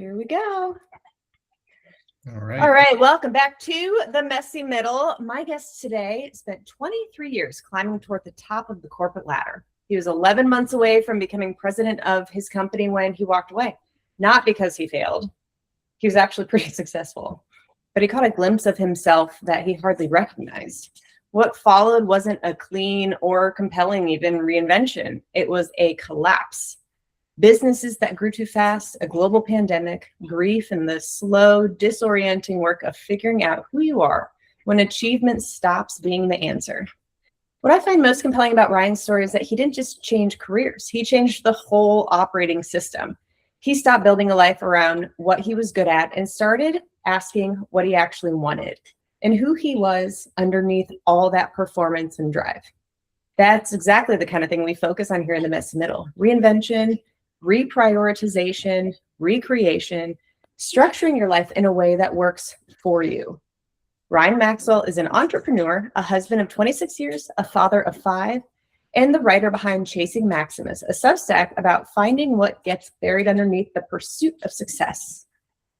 Here we go. All right. All right. Welcome back to The Messy Middle. My guest today spent 23 years climbing toward the top of the corporate ladder. He was 11 months away from becoming president of his company when he walked away. Not because he failed. He was actually pretty successful. But he caught a glimpse of himself that he hardly recognized. What followed wasn't a clean or compelling even reinvention. It was a collapse. Businesses that grew too fast, a global pandemic, grief, and the slow, disorienting work of figuring out who you are when achievement stops being the answer. What I find most compelling about Ryan's story is that he didn't just change careers. He changed the whole operating system. He stopped building a life around what he was good at and started asking what he actually wanted and who he was underneath all that performance and drive. That's exactly the kind of thing we focus on here in The Messy Middle. Reinvention, reprioritization, recreation, structuring your life in a way that works for you. Ryan Maxwell is an entrepreneur, a husband of 26 years, a father of 5, and the writer behind Chasing Maximus, a Substack about finding what gets buried underneath the pursuit of success.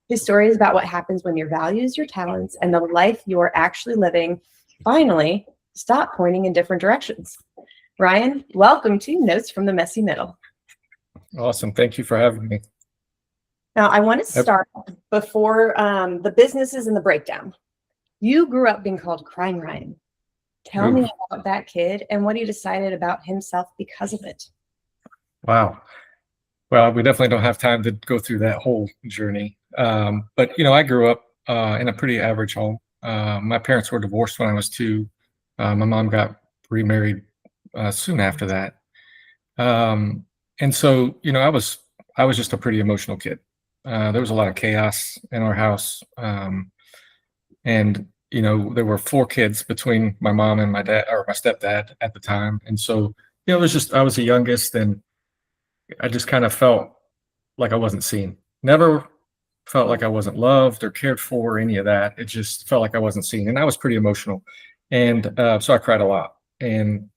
His story is about what happens when your values, your talents, and the life you're actually living finally stop pointing in different directions. Ryan, welcome to Notes from the Messy Middle. Awesome. Thank you for having me. Now, I want to start before the businesses and the breakdown. You grew up being called Crying Ryan. Tell me about that kid and what he decided about himself because of it. Wow. Well, we definitely don't have time to go through that whole journey. But, I grew up in a pretty average home. My parents were divorced when I was 2. My mom got remarried soon after that. And so, I was just a pretty emotional kid. There was a lot of chaos in our house. And, there were 4 kids between my mom and my dad, or my stepdad at the time. And so, I was the youngest, and I just kind of felt like I wasn't seen. Never felt like I wasn't loved or cared for or any of that. It just felt like I wasn't seen. And I was pretty emotional. And so I cried a lot. And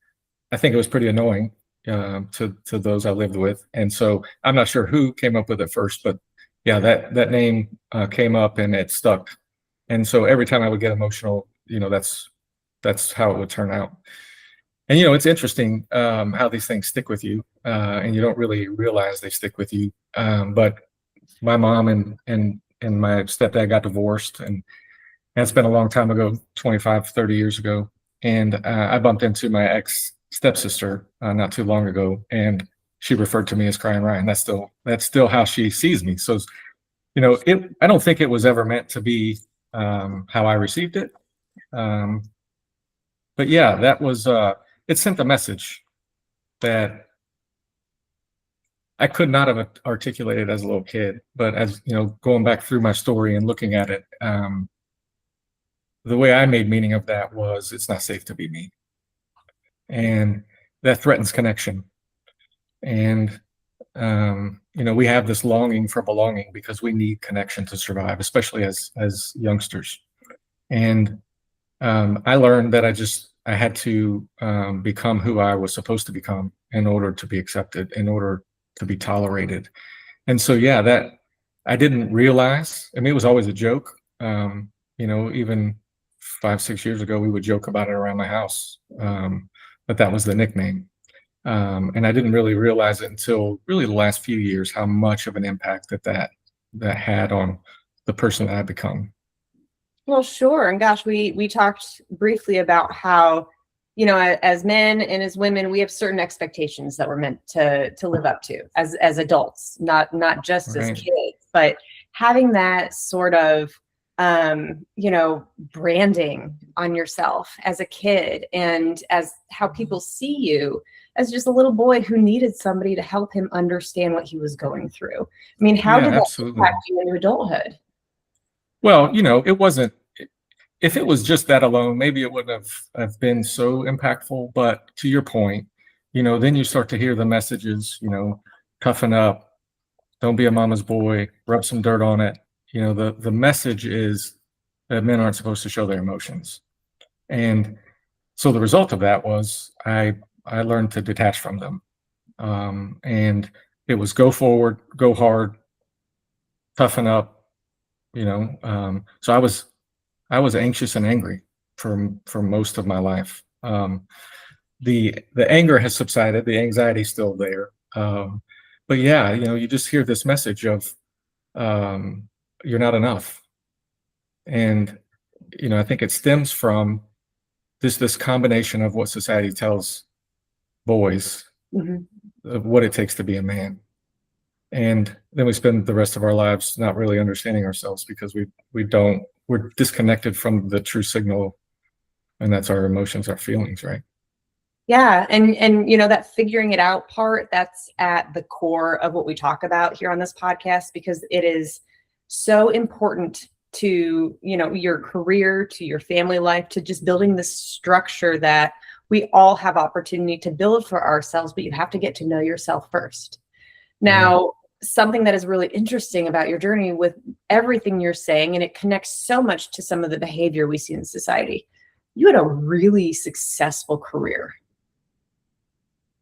I think it was pretty annoying to those I lived with. And so I'm not sure who came up with it first, but yeah, that name came up and it stuck. And so every time I would get emotional, that's how it would turn out. And it's interesting how these things stick with you, and you don't really realize they stick with you. But my mom and my stepdad got divorced, and it's been a long time ago, 25, 30 years ago. And I bumped into my ex stepsister not too long ago, and she referred to me as Crying Ryan. That's still how she sees me. So, I don't think it was ever meant to be how I received it. But yeah, that was it sent a message that I could not have articulated as a little kid. But as going back through my story and looking at it, the way I made meaning of that was it's not safe to be me. And that threatens connection. And, we have this longing for belonging because we need connection to survive, especially as youngsters. And I learned that I had to become who I was supposed to become in order to be accepted, in order to be tolerated. And so, yeah, that I didn't realize. I mean, it was always a joke. Even 5-6 years ago, we would joke about it around my house. But that was the nickname. And I didn't really realize it until really the last few years, how much of an impact that had on the person that I've become. Well, sure. And gosh, we talked briefly about how, as men and as women, we have certain expectations that we're meant to live up to as adults, not just as kids, but having that sort of branding on yourself as a kid, and as how people see you as just a little boy who needed somebody to help him understand what he was going through. I mean, how did that impact you into adulthood? Well, it wasn't, if it was just that alone, maybe it wouldn't have been so impactful. But to your point, then you start to hear the messages, toughen up, don't be a mama's boy, rub some dirt on it. The message is that men aren't supposed to show their emotions. And so the result of that was I learned to detach from them. And it was go forward, go hard, toughen up, so I was anxious and angry for most of my life. The anger has subsided, the anxiety's still there. But yeah, you just hear this message of you're not enough. And I think it stems from this combination of what society tells boys of what it takes to be a man. And then we spend the rest of our lives not really understanding ourselves because we're disconnected from the true signal, and that's our emotions, our feelings, right? Yeah. And that figuring it out part, that's at the core of what we talk about here on this podcast, because it is so important to, your career, to your family life, to just building this structure that we all have opportunity to build for ourselves, but you have to get to know yourself first. Now, something that is really interesting about your journey with everything you're saying, and it connects so much to some of the behavior we see in society, you had a really successful career.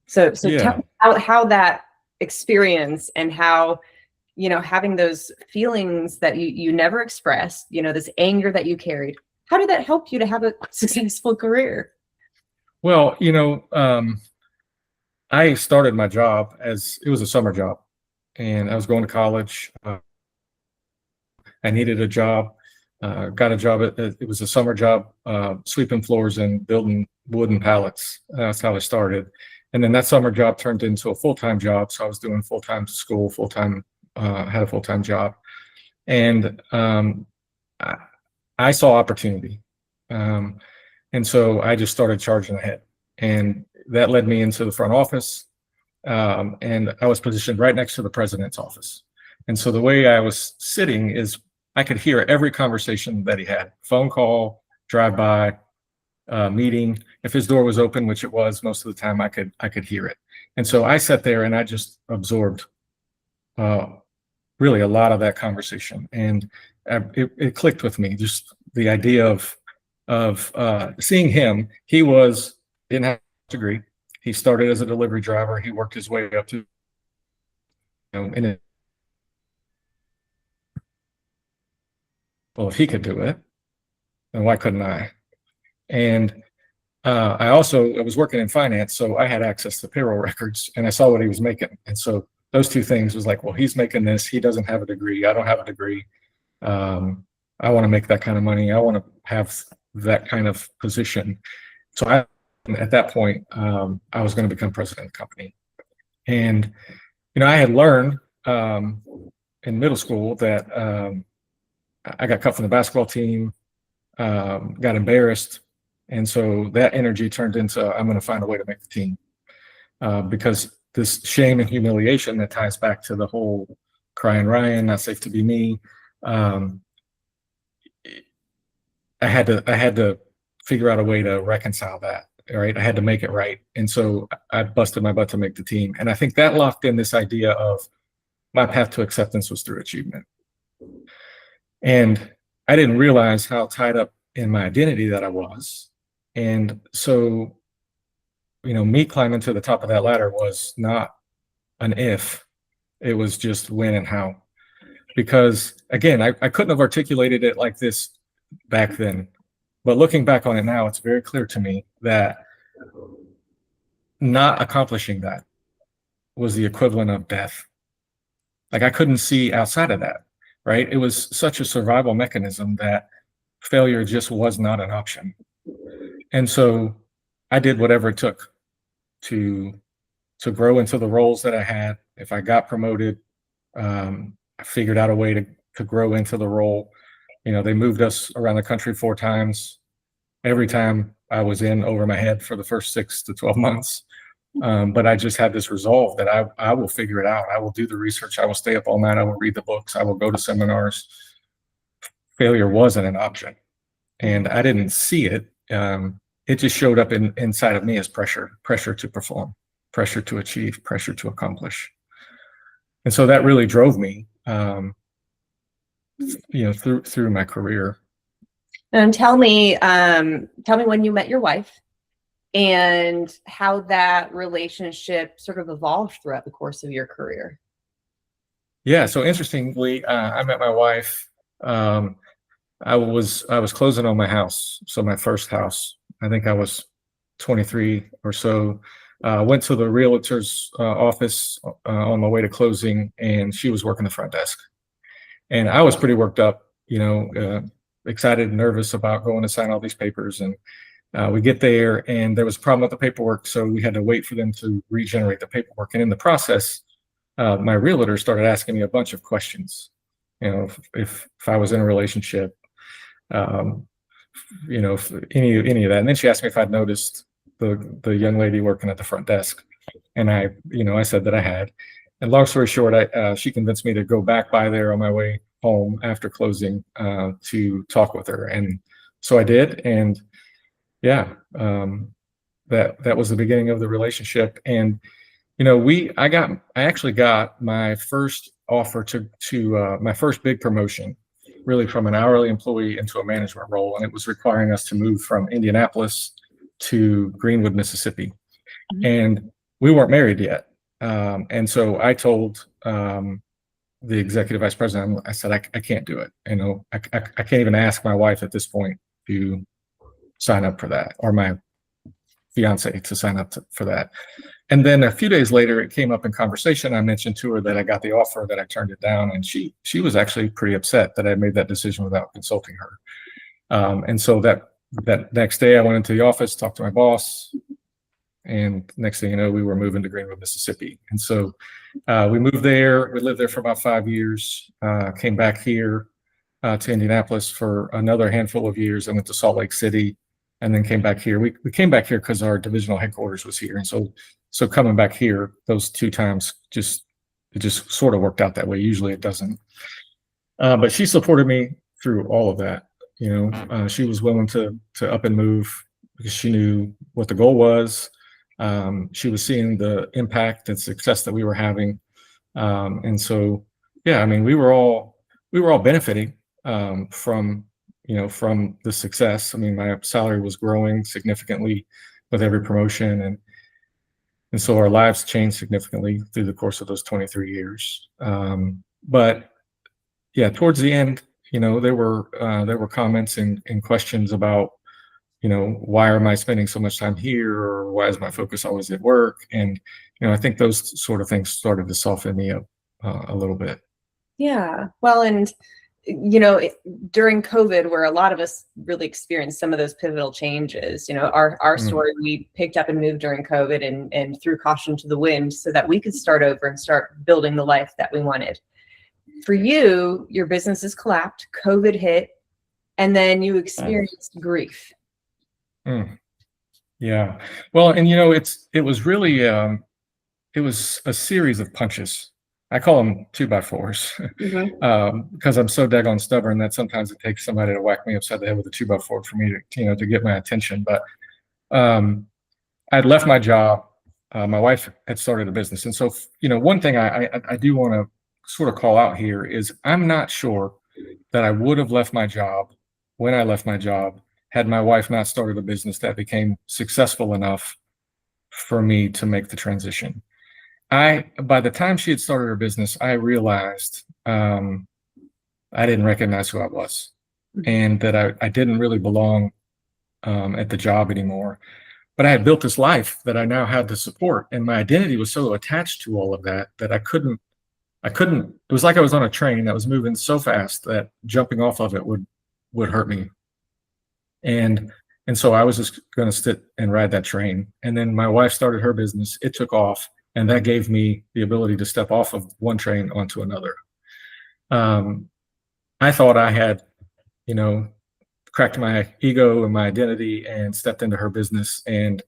So tell me how that experience and how, having those feelings that you never expressed, this anger that you carried, how did that help you to have a successful career? Well, I started my job as it was a summer job, and I was going to college. I needed a job, got a job. It was a summer job, sweeping floors and building wooden pallets. That's how I started. And then that summer job turned into a full-time job. So I was doing full-time school, full-time, had a full-time job. And I saw opportunity. And so I just started charging ahead. And that led me into the front office. And I was positioned right next to the president's office. And so the way I was sitting is I could hear every conversation that he had, phone call, drive-by, meeting. If his door was open, which it was most of the time, I could hear it. And so I sat there and I just absorbed really a lot of that conversation. And it clicked with me, just the idea of seeing him. He didn't have a degree. He started as a delivery driver. He worked his way up to, well, if he could do it, then why couldn't I? And I was working in finance, so I had access to payroll records, and I saw what he was making. And so those two things was like, well, he's making this. He doesn't have a degree. I don't have a degree. I want to make that kind of money. I want to have that kind of position. So at that point, I was going to become president of the company. And, I had learned in middle school that I got cut from the basketball team, got embarrassed. And so that energy turned into, I'm going to find a way to make the team. Because this shame and humiliation that ties back to the whole crying Ryan, not safe to be me. I had to figure out a way to reconcile that. All right. I had to make it right. And so I busted my butt to make the team. And I think that locked in this idea of my path to acceptance was through achievement. And I didn't realize how tied up in my identity that I was. And so, me climbing to the top of that ladder was not an if, it was just when and how. Because again, I couldn't have articulated it like this back then. But looking back on it now, it's very clear to me that not accomplishing that was the equivalent of death. Like I couldn't see outside of that, right? It was such a survival mechanism that failure just was not an option. And so I did whatever it took to grow into the roles that I had. If I got promoted, I figured out a way to grow into the role. They moved us around the country 4 times. Every time I was in over my head for the first 6 to 12 months. But I just had this resolve that I will figure it out. I will do the research. I will stay up all night. I will read the books. I will go to seminars. Failure wasn't an option. And I didn't see it. It just showed up inside of me as pressure to perform, pressure to achieve, pressure to accomplish. And so that really drove me, through my career. And tell me when you met your wife and how that relationship sort of evolved throughout the course of your career. Yeah. So interestingly, I met my wife. Um, I was closing on my house, so my first house. I think I was 23 or so. Went to the realtor's office on my way to closing, and she was working the front desk. And I was pretty worked up, excited and nervous about going to sign all these papers. And we get there, and there was a problem with the paperwork, so we had to wait for them to regenerate the paperwork. And in the process, my realtor started asking me a bunch of questions. If I was in a relationship, um, if any of that. And then she asked me if I'd noticed the young lady working at the front desk, and I said that I had. And long story short, she convinced me to go back by there on my way home after closing to talk with her, and so I did. And yeah, that was the beginning of the relationship. And I actually got my first offer to my first big promotion, really from an hourly employee into a management role, and it was requiring us to move from Indianapolis to Greenwood, Mississippi, and we weren't married yet. And so I told the executive vice president, I said, I can't do it. I can't even ask my wife at this point to sign up for that, or my fiance to sign up for that. And then a few days later, it came up in conversation. I mentioned to her that I got the offer, that I turned it down, and she was actually pretty upset that I made that decision without consulting her. And so that next day, I went into the office, talked to my boss, and next thing you know, we were moving to Greenwood, Mississippi. And so we moved there. We lived there for about 5 years. Came back here to Indianapolis for another handful of years. I went to Salt Lake City, and then came back here. We came back here because our divisional headquarters was here, and so coming back here those 2 times it just sort of worked out that way. Usually it doesn't. But she supported me through all of that. She was willing to up and move because she knew what the goal was. She was seeing the impact and success that we were having, and so yeah, I mean, we were all benefiting from the success. I mean, my salary was growing significantly with every promotion, and so our lives changed significantly through the course of those 23 years. But yeah, towards the end, there were comments and questions about, why am I spending so much time here, or why is my focus always at work? And I think those sort of things started to soften me up a little bit. Yeah. Well, and during COVID, where a lot of us really experienced some of those pivotal changes, our story, we picked up and moved during COVID and threw caution to the wind so that we could start over and start building the life that we wanted. For you, your business has collapsed, COVID hit, and then you experienced grief. Yeah. Well, and it was really it was a series of punches. I call them 2x4s because I'm so daggone stubborn that sometimes it takes somebody to whack me upside the head with a 2x4 for me to get my attention. But I'd left my job. My wife had started a business, and so one thing I do want to sort of call out here is I'm not sure that I would have left my job when I left my job had my wife not started a business that became successful enough for me to make the transition. By the time she had started her business, I realized I didn't recognize who I was, and that I didn't really belong at the job anymore. But I had built this life that I now had to support, and my identity was so attached to all of that I couldn't. It was like I was on a train that was moving so fast that jumping off of it would hurt me. And so I was just going to sit and ride that train. And then my wife started her business. It took off, and that gave me the ability to step off of one train onto another. I thought I had, cracked my ego and my identity and stepped into her business, and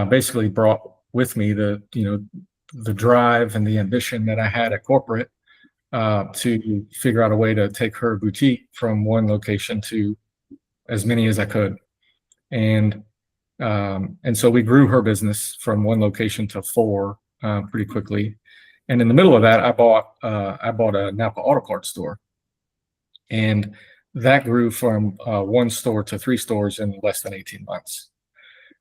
basically brought with me the drive and the ambition that I had at corporate to figure out a way to take her boutique from one location to as many as I could. And so we grew her business from one location to 4 pretty quickly. And in the middle of that, I bought a Napa Auto Parts store, and that grew from 1 store to 3 stores in less than 18 months.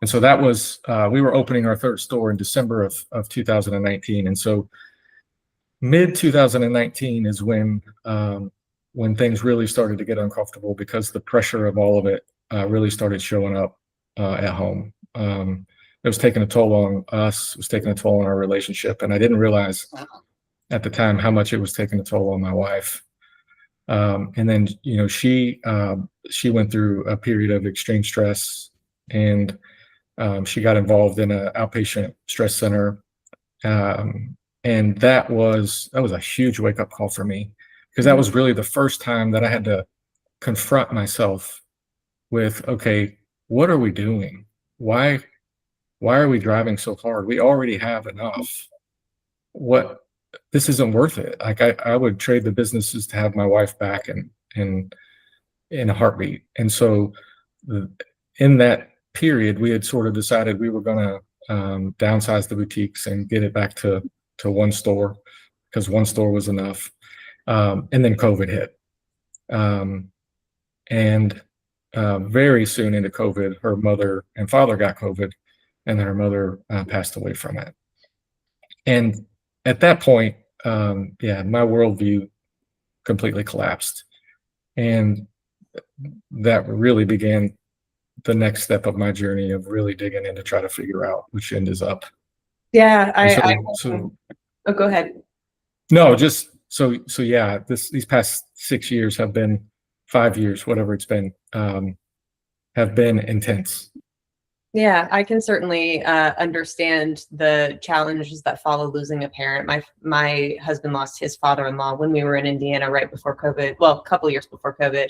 And so that was we were opening our 3rd store in December of 2019. And so mid 2019 is when things really started to get uncomfortable because the pressure of all of it really started showing up at home. It was taking a toll on us. It was taking a toll on our relationship, and I didn't realize at the time how much it was taking a toll on my wife. And then, she went through a period of extreme stress, and she got involved in an outpatient stress center. And that was a huge wake up call for me, because that was really the first time that I had to confront myself with, okay, what are we doing? Why are we driving so hard? We already have enough. This isn't worth it. Like I would trade the businesses to have my wife back and in a heartbeat. And so in that period, we had sort of decided we were going to downsize the boutiques and get it back to one store, because one store was enough. And then COVID hit. And very soon into COVID, her mother and father got COVID, and then her mother passed away from it. And at that point, my worldview completely collapsed. And that really began the next step of my journey of really digging in to try to figure out which end is up. Yeah, Oh, go ahead. No, just so yeah, these past 6 years have been 5 years, whatever it's been, have been intense. Yeah, I can certainly understand the challenges that follow losing a parent. My husband lost his father-in-law when we were in Indiana right before COVID. Well, a couple of years before COVID.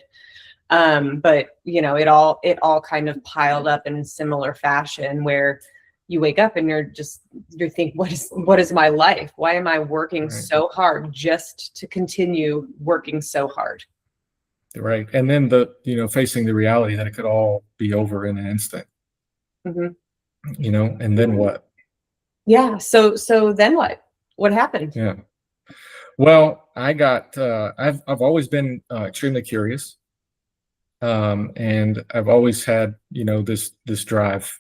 But it all kind of piled up in similar fashion, where you wake up and you're thinking, what is my life? Why am I working so hard just to continue working so hard? Right. And then facing the reality that it could all be over in an instant. Mm-hmm. And then what? Yeah. So then what happened? Yeah. Well, I've always been extremely curious. And I've always had, this drive.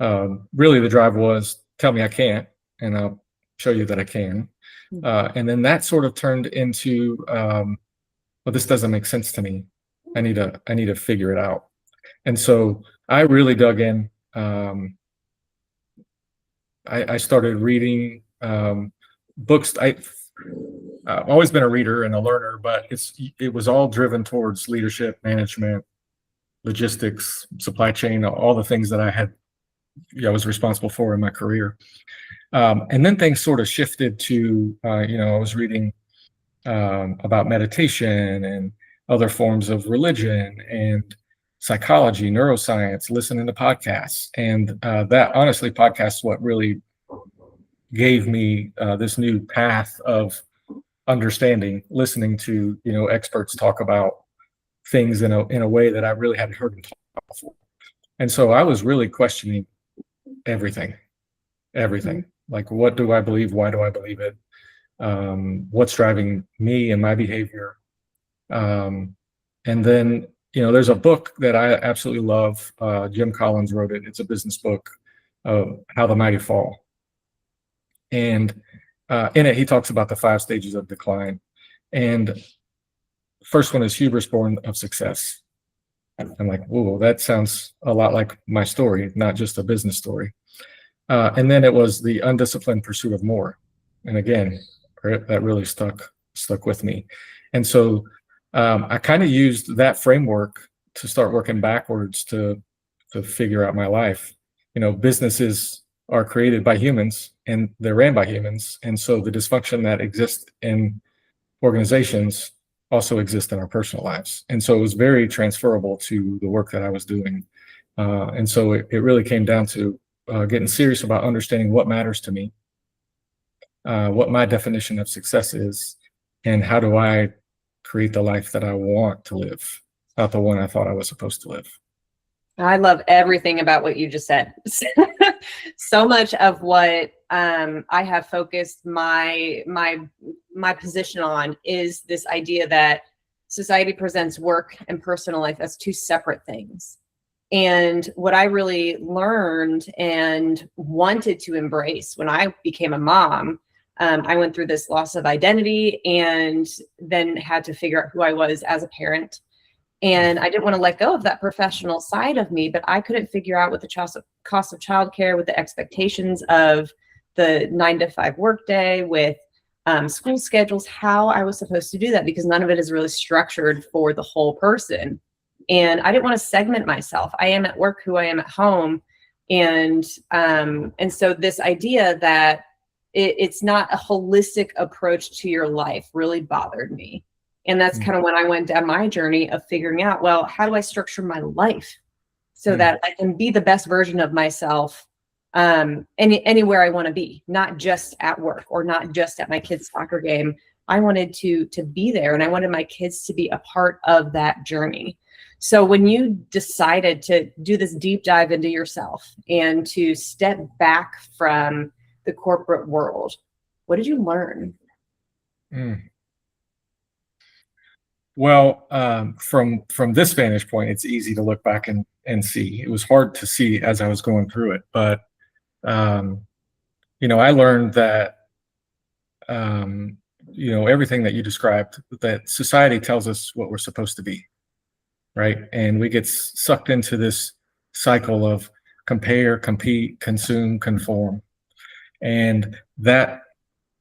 Really the drive was, tell me I can't, and I'll show you that I can. And then that sort of turned into, well, this doesn't make sense to me. I need to figure it out. And so I really dug in. I started reading books. I've always been a reader and a learner, but it was all driven towards leadership, management, logistics, supply chain, all the things that I was responsible for in my career. And then things sort of shifted to, I was reading about meditation and other forms of religion and psychology, neuroscience, listening to podcasts. And that honestly, podcasts what really gave me this new path of understanding, listening to, experts talk about things in a way that I really hadn't heard them talk before. And so I was really questioning everything. Like, what do I believe? Why do I believe it? What's driving me and my behavior? And then, there's a book that I absolutely love. Jim Collins wrote it. It's a business book, How the Mighty Fall. And in it, he talks about the 5 stages of decline. And first one is hubris born of success. I'm like, whoa, that sounds a lot like my story, not just a business story. And then it was the undisciplined pursuit of more. And again, that really stuck with me. And so I kind of used that framework to start working backwards to figure out my life. Businesses are created by humans and they're ran by humans. And so the dysfunction that exists in organizations also exists in our personal lives. And so it was very transferable to the work that I was doing. And so it really came down to getting serious about understanding what matters to me, what my definition of success is, and how do I create the life that I want to live, not the one I thought I was supposed to live. I love everything about what you just said. So much of what I have focused my position on is this idea that society presents work and personal life as 2 separate things. And what I really learned and wanted to embrace when I became a mom I went through this loss of identity and then had to figure out who I was as a parent. And I didn't want to let go of that professional side of me, but I couldn't figure out with the cost of childcare, with the expectations of the 9 to 5 workday, with school schedules, how I was supposed to do that, because none of it is really structured for the whole person. And I didn't want to segment myself. I am at work who I am at home. And so this idea that it's not a holistic approach to your life really bothered me. And that's kind of when I went down my journey of figuring out, well, how do I structure my life so that I can be the best version of myself anywhere I want to be, not just at work or not just at my kids' soccer game. I wanted to be there, and I wanted my kids to be a part of that journey. So when you decided to do this deep dive into yourself and to step back from the corporate world, what did you learn? Well, from this vantage point, it's easy to look back and see. It was hard to see as I was going through it, but I learned that everything that you described, that society tells us what we're supposed to be, right? And we get sucked into this cycle of compare, compete, consume, conform, and that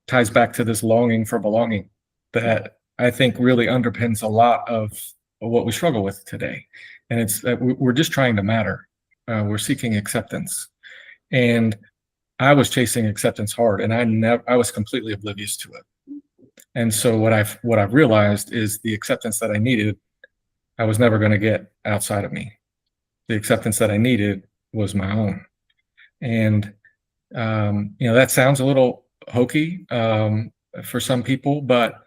ties back to this longing for belonging that I think really underpins a lot of what we struggle with today. And it's that we're just trying to matter. We're seeking acceptance. And I was chasing acceptance hard, and I was completely oblivious to it. And so what I've realized is the acceptance that I needed, I was never going to get outside of me. The acceptance that I needed was my own. And that sounds a little hokey for some people, but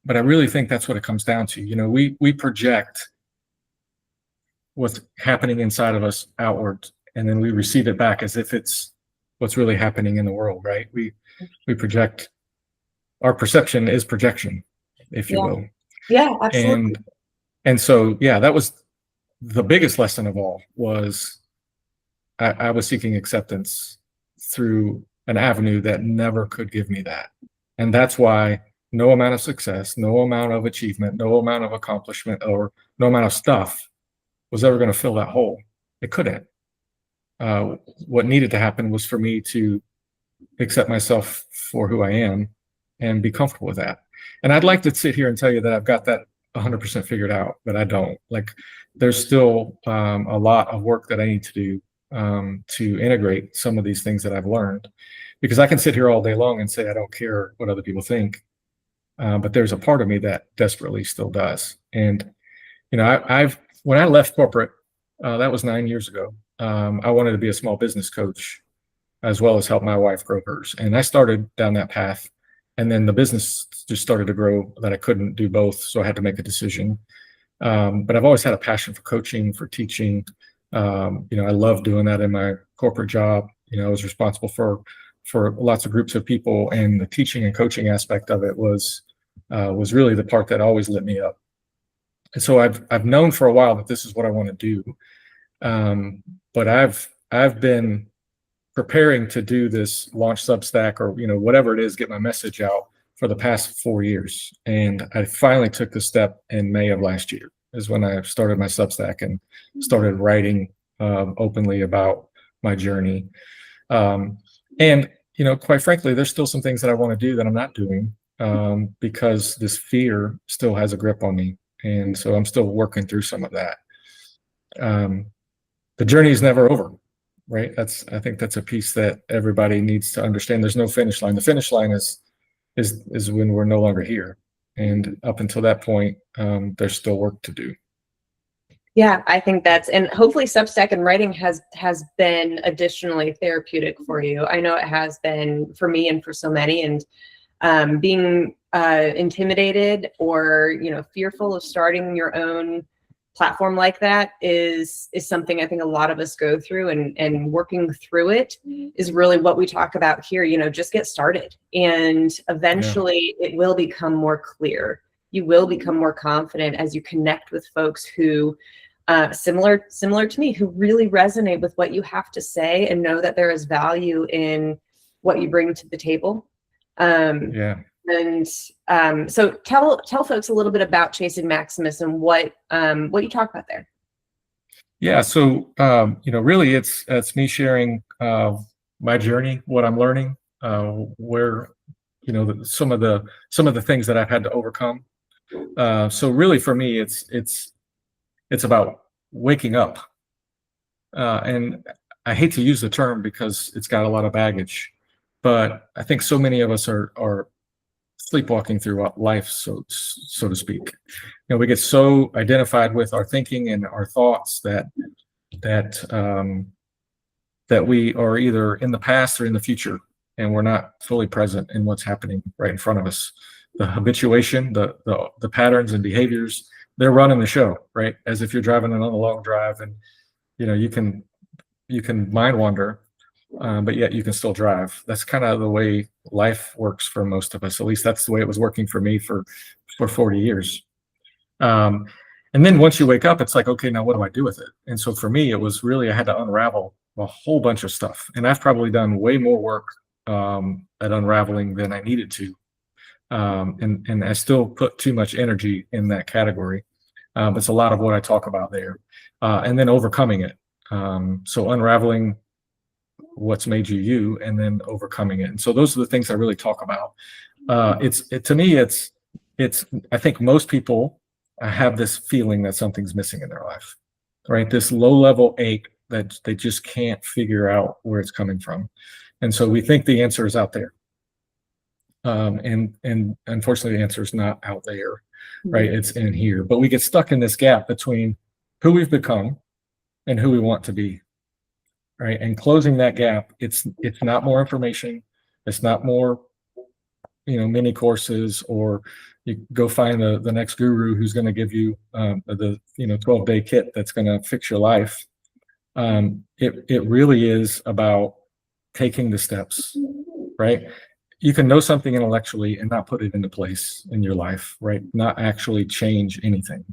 I really think that's what it comes down to. We project what's happening inside of us outward, and then we receive it back as if it's what's really happening in the world, right? We project. Our perception is projection, if you will. Yeah, absolutely. And so, that was the biggest lesson of all. Was I was seeking acceptance through an avenue that never could give me that. And that's why no amount of success, no amount of achievement, no amount of accomplishment, or no amount of stuff was ever going to fill that hole. It couldn't. What needed to happen was for me to accept myself for who I am and be comfortable with that. And I'd like to sit here and tell you that I've got that 100% figured out, but I don't. Like, there's still a lot of work that I need to do to integrate some of these things that I've learned, because I can sit here all day long and say I don't care what other people think, but there's a part of me that desperately still does. And when I left corporate, that was 9 years ago. I wanted to be a small business coach as well as help my wife grow hers, and I started down that path. And then the business just started to grow that I couldn't do both, so I had to make a decision. But I've always had a passion for coaching, for teaching. I love doing that in my corporate job. I was responsible for lots of groups of people, and the teaching and coaching aspect of it was really the part that always lit me up. And so I've known for a while that this is what I want to do. But I've been preparing to do this, launch Substack, or whatever it is, get my message out for the past 4 years. And I finally took the step in May of last year, is when I started my Substack and started writing openly about my journey. And quite frankly, there's still some things that I want to do that I'm not doing because this fear still has a grip on me. And so I'm still working through some of that. The journey is never over. Right. I think that's a piece that everybody needs to understand. There's no finish line. The finish line is when we're no longer here. And up until that point, there's still work to do. Yeah, I think and hopefully Substack and writing has been additionally therapeutic for you. I know it has been for me and for so many. And being intimidated or, fearful of starting your own platform like that is something I think a lot of us go through, and working through it is really what we talk about here. Just get started, and eventually it will become more clear. You will become more confident as you connect with folks who similar to me, who really resonate with what you have to say and know that there is value in what you bring to the table. Yeah. And so tell folks a little bit about Chasing Maximus and what you talk about there. Yeah. So, really it's me sharing my journey, what I'm learning, where, some of the things that I've had to overcome. So really for me, it's about waking up. And I hate to use the term because it's got a lot of baggage, but I think so many of us are sleepwalking through life, so to speak. We get so identified with our thinking and our thoughts that we are either in the past or in the future, and we're not fully present in what's happening right in front of us. The habituation, the patterns and behaviors, they're running the show, right? As if you're driving on a long drive, and you can mind wander, but yet you can still drive. That's kind of the way life works for most of us. At least that's the way it was working for me for 40 years. And then once you wake up, it's like, okay, now what do I do with it? And so for me, it was really, I had to unravel a whole bunch of stuff. And I've probably done way more work at unraveling than I needed to. And I still put too much energy in that category. It's a lot of what I talk about there. And then overcoming it. So unraveling what's made you, and then overcoming it. And so those are the things I really talk about. To me, I think most people have this feeling that something's missing in their life, right? This low-level ache that they just can't figure out where it's coming from. And so we think the answer is out there. And unfortunately, the answer is not out there, right? It's in here. But we get stuck in this gap between who we've become and who we want to be, right? And closing that gap, it's not more information. It's not more, mini courses, or you go find the next guru who's going to give you the 12-day kit that's going to fix your life. It really is about taking the steps, right? You can know something intellectually and not put it into place in your life, right? Not actually change anything.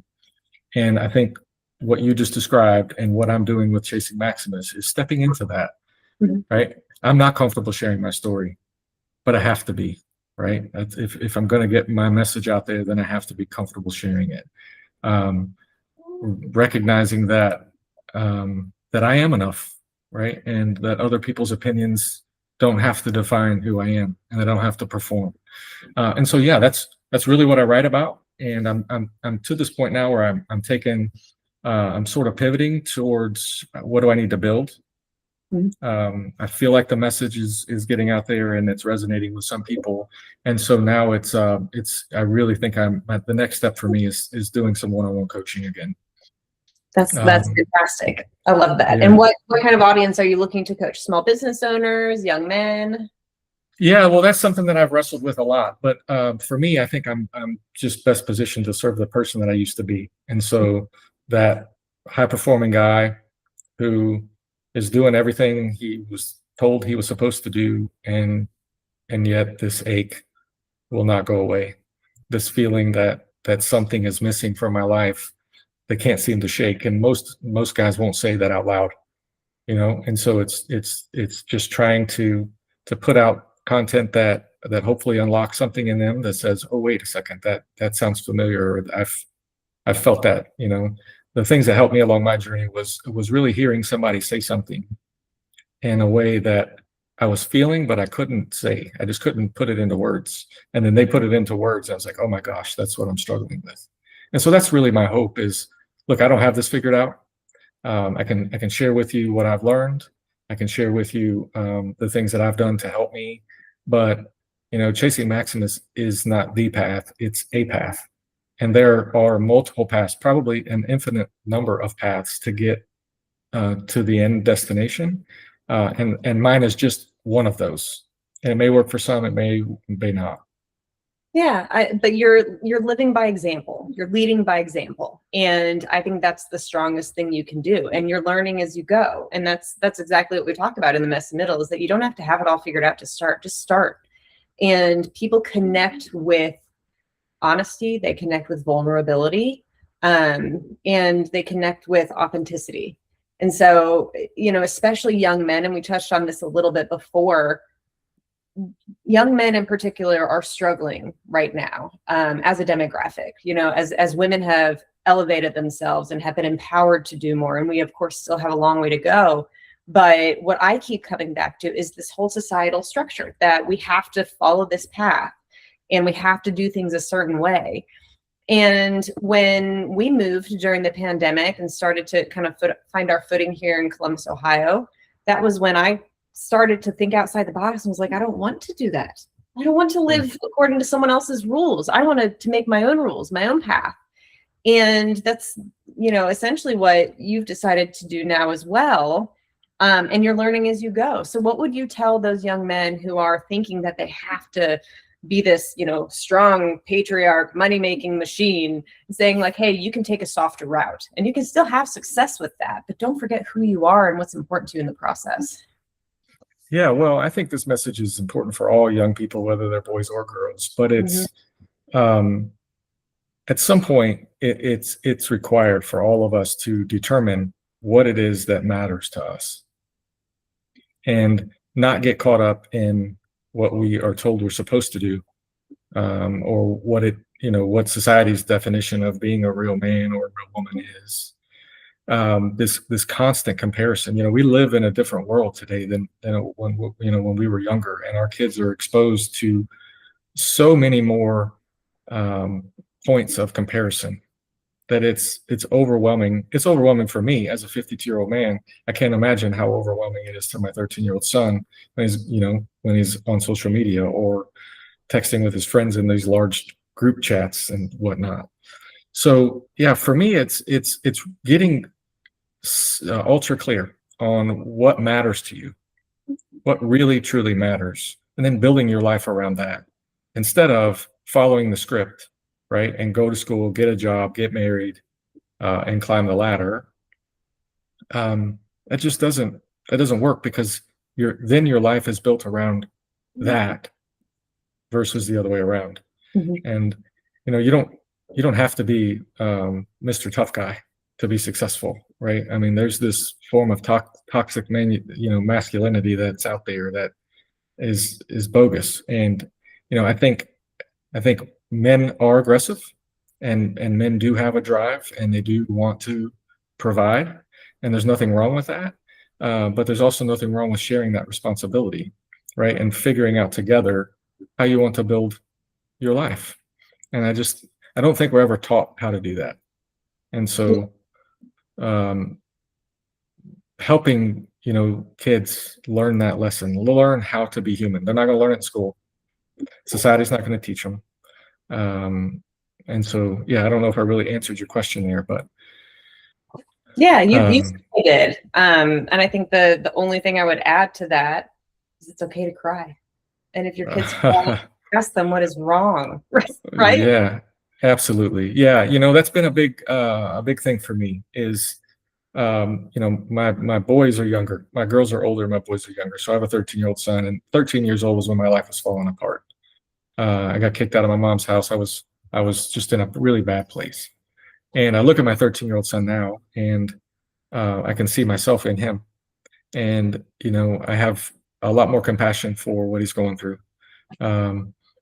And I think what you just described and what I'm doing with Chasing Maximus is stepping into that, right? I'm not comfortable sharing my story, but I have to be, right? If I'm going to get my message out there, then I have to be comfortable sharing it. Recognizing that I am enough, right? And that other people's opinions don't have to define who I am, and I don't have to perform. And so, yeah, that's really what I write about. And I'm to this point now where I'm sort of pivoting towards what do I need to build. I feel like the message is getting out there and it's resonating with some people. And so now I really think the next step for me is doing some one-on-one coaching again. That's fantastic. I love that. Yeah. And what kind of audience are you looking to coach? Small business owners, young men? Yeah, well, that's something that I've wrestled with a lot. But for me, I think I'm just best positioned to serve the person that I used to be. And so that high-performing guy who is doing everything he was told he was supposed to do, and yet this ache will not go away. This feeling that something is missing from my life, they can't seem to shake. And most guys won't say that out loud, and so it's just trying to put out content that hopefully unlocks something in them that says, oh, wait a second, that sounds familiar, or I've felt that. The things that helped me along my journey was really hearing somebody say something in a way that I was feeling, but I couldn't say. I just couldn't put it into words. And then they put it into words. I was like, oh my gosh, that's what I'm struggling with. And so that's really my hope is, look, I don't have this figured out. I can share with you what I've learned. I can share with you the things that I've done to help me. But, Chasing Maximus is not the path, it's a path. And there are multiple paths, probably an infinite number of paths to get to the end destination. And mine is just one of those. And it may work for some, it may not. Yeah, but you're living by example. You're leading by example. And I think that's the strongest thing you can do. And you're learning as you go. And that's exactly what we talk about in the messy middle, is that you don't have to have it all figured out to start. Just start. And people connect with honesty, they connect with vulnerability, and they connect with authenticity. And so, especially young men, and we touched on this a little bit before, young men in particular are struggling right now, as a demographic, as women have elevated themselves and have been empowered to do more. And we, of course, still have a long way to go. But what I keep coming back to is this whole societal structure that we have to follow this path and we have to do things a certain way. And when we moved during the pandemic and started to kind of find our footing here in Columbus, Ohio, that was when I started to think outside the box and was like, I don't want to do that. I don't want to live according to someone else's rules. I wanted to make my own rules, my own path. And that's, essentially what you've decided to do now as well. And you're learning as you go. So what would you tell those young men who are thinking that they have to be this, strong patriarch, money-making machine, saying like, hey, you can take a softer route and you can still have success with that, but don't forget who you are and what's important to you in the process? Yeah, well, I think this message is important for all young people, whether they're boys or girls, but it's, at some point, it's required for all of us to determine what it is that matters to us and not get caught up in what we are told we're supposed to do, or what society's definition of being a real man or a real woman is. This constant comparison. We live in a different world today than when we were younger, and our kids are exposed to so many more points of comparison that it's overwhelming. It's overwhelming for me as a 52-year-old man. I can't imagine how overwhelming it is to my 13-year-old son when he's on social media or texting with his friends in these large group chats and whatnot. So yeah, for me, it's getting ultra clear on what matters to you, what really truly matters, and then building your life around that instead of following the script, right? And go to school, get a job, get married, and climb the ladder. That just doesn't work, because your life is built around that versus the other way around. And you don't have to be Mr. Tough Guy to be successful, right? I mean, there's this form of toxic masculinity that's out there that is bogus. And I think men are aggressive, and men do have a drive, and they do want to provide, and there's nothing wrong with that. But there's also nothing wrong with sharing that responsibility, right? And figuring out together how you want to build your life. And I don't think we're ever taught how to do that. And so helping kids learn that lesson, learn how to be human. They're not going to learn it in school. Society's not going to teach them. And so, yeah, I don't know if I really answered your question there, but yeah, you certainly did. And I think the only thing I would add to that is it's okay to cry. And if your kids cry, ask them what is wrong, right? Yeah, absolutely. Yeah, that's been a big thing for me is, my boys are younger. My girls are older. My boys are younger. So I have a 13-year-old son, and 13 years old was when my life was falling apart. I got kicked out of my mom's house. I was just in a really bad place. And I look at my 13-year-old son now, and I can see myself in him. And, I have a lot more compassion for what he's going through.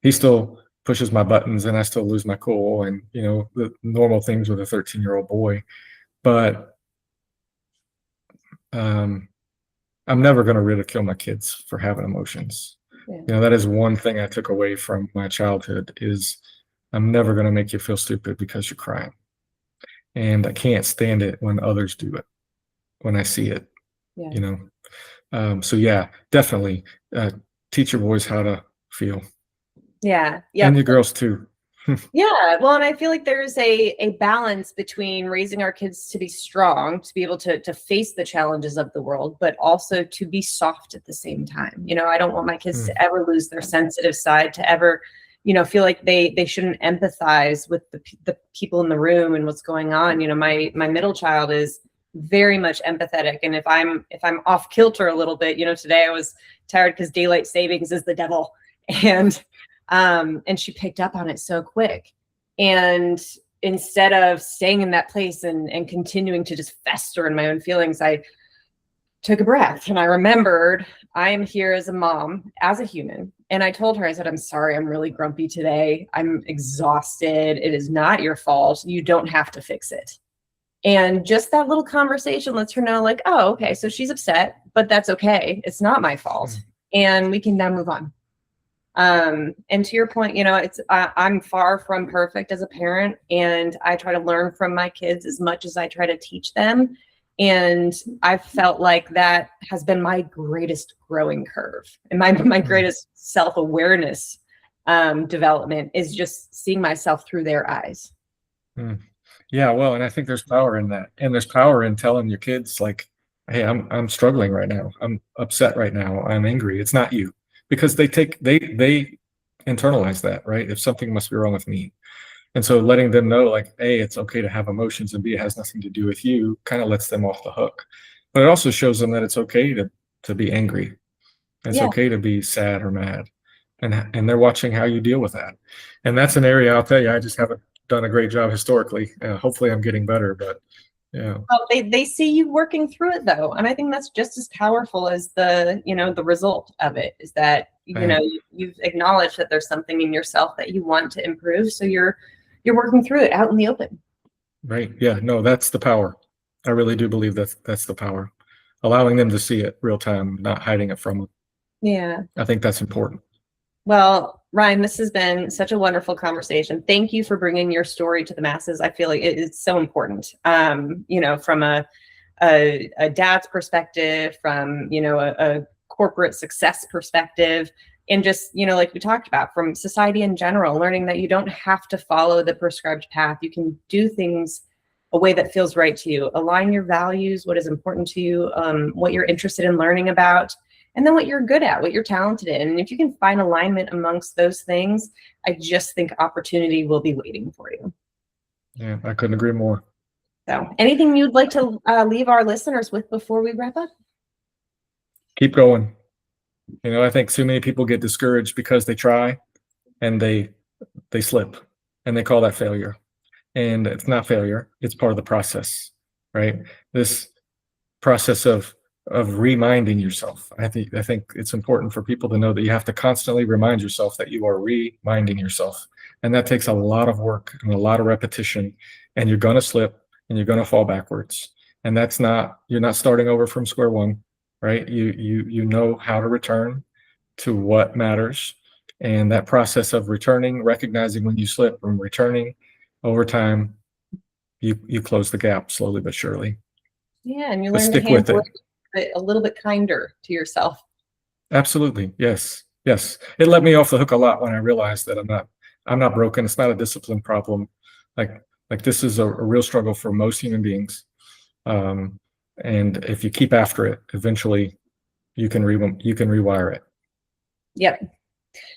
He still pushes my buttons, and I still lose my cool, and, the normal things with a 13-year-old boy. But I'm never going to ridicule my kids for having emotions. Yeah. That is one thing I took away from my childhood is I'm never going to make you feel stupid because you're crying. And I can't stand it when others do it, when I see it, So yeah, definitely teach your boys how to feel. Yeah. And your girls too. Yeah. Well, and I feel like there's a balance between raising our kids to be strong, to be able to face the challenges of the world, but also to be soft at the same time. I don't want my kids to ever lose their sensitive side, to ever, feel like they shouldn't empathize with the people in the room and what's going on. My middle child is very much empathetic. And if I'm off kilter a little bit, today I was tired because daylight savings is the devil. And she picked up on it so quick. And instead of staying in that place and continuing to just fester in my own feelings, I took a breath and I remembered I am here as a mom, as a human, And I told her, I said, I'm sorry, I'm really grumpy today. I'm exhausted. It is not your fault. You don't have to fix it. And just that little conversation lets her know, like, oh, okay, so she's upset, but that's okay. It's not my fault. And we can now move on. And to your point, I'm far from perfect as a parent, and I try to learn from my kids as much as I try to teach them. And I felt like that has been my greatest growing curve, and my greatest self-awareness development is just seeing myself through their eyes. Yeah, well, and I think there's power in that, and there's power in telling your kids, like, hey, I'm struggling right now, I'm upset right now, I'm angry. It's not you, because they internalize that, right? If something must be wrong with me. And so letting them know, like, A, it's okay to have emotions, and B, it has nothing to do with you, kind of lets them off the hook. But it also shows them that it's okay to be angry. It's okay to be sad or mad. And they're watching how you deal with that. And that's an area, I'll tell you, I just haven't done a great job historically. Hopefully I'm getting better, but yeah. Well, they see you working through it, though. And I think that's just as powerful as the result of it, is that, you've acknowledged that there's something in yourself that you want to improve. So you're working through it out in the open. Right. Yeah. No, that's the power. I really do believe that's the power. Allowing them to see it real time, not hiding it from them. Yeah. I think that's important. Well, Ryan, this has been such a wonderful conversation. Thank you for bringing your story to the masses. I feel like it's so important, from a dad's perspective, from, a corporate success perspective, and just, like we talked about, from society in general, learning that you don't have to follow the prescribed path. You can do things a way that feels right to you, align your values, what is important to you, what you're interested in learning about, and then what you're good at, what you're talented in. And if you can find alignment amongst those things, I just think opportunity will be waiting for you. Yeah, I couldn't agree more. So anything you'd like to leave our listeners with before we wrap up? Keep going. I think so many people get discouraged because they try and they slip, and they call that failure. And it's not failure. It's part of the process, right? This process of reminding yourself. I think it's important for people to know that you have to constantly remind yourself that you are reminding yourself. And that takes a lot of work and a lot of repetition, and you're going to slip and you're going to fall backwards. And you're not starting over from square one, right? You know how to return to what matters. And that process of returning, recognizing when you slip, and returning over time, you close the gap slowly but surely. Yeah, and you learn to stick with it. A little bit kinder to yourself. Absolutely. Yes. It let me off the hook a lot when I realized that I'm not broken. It's not a discipline problem. Like this is a real struggle for most human beings. And if you keep after it, eventually you can rewire it. Yep.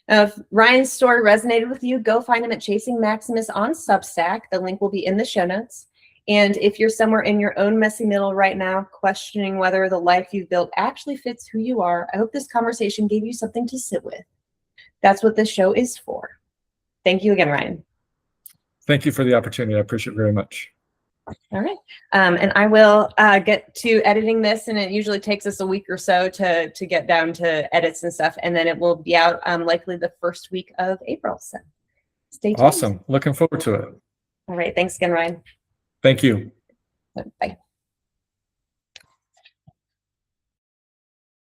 If Ryan's story resonated with you, go find him at Chasing Maximus on Substack. The link will be in the show notes. And if you're somewhere in your own messy middle right now, questioning whether the life you've built actually fits who you are, I hope this conversation gave you something to sit with. That's what this show is for. Thank you again, Ryan. Thank you for the opportunity. I appreciate it very much. All right. And I will get to editing this, and it usually takes us a week or so to get down to edits and stuff. And then it will be out likely the first week of April. So stay tuned. Awesome. Looking forward to it. All right. Thanks again, Ryan. Thank you. Bye.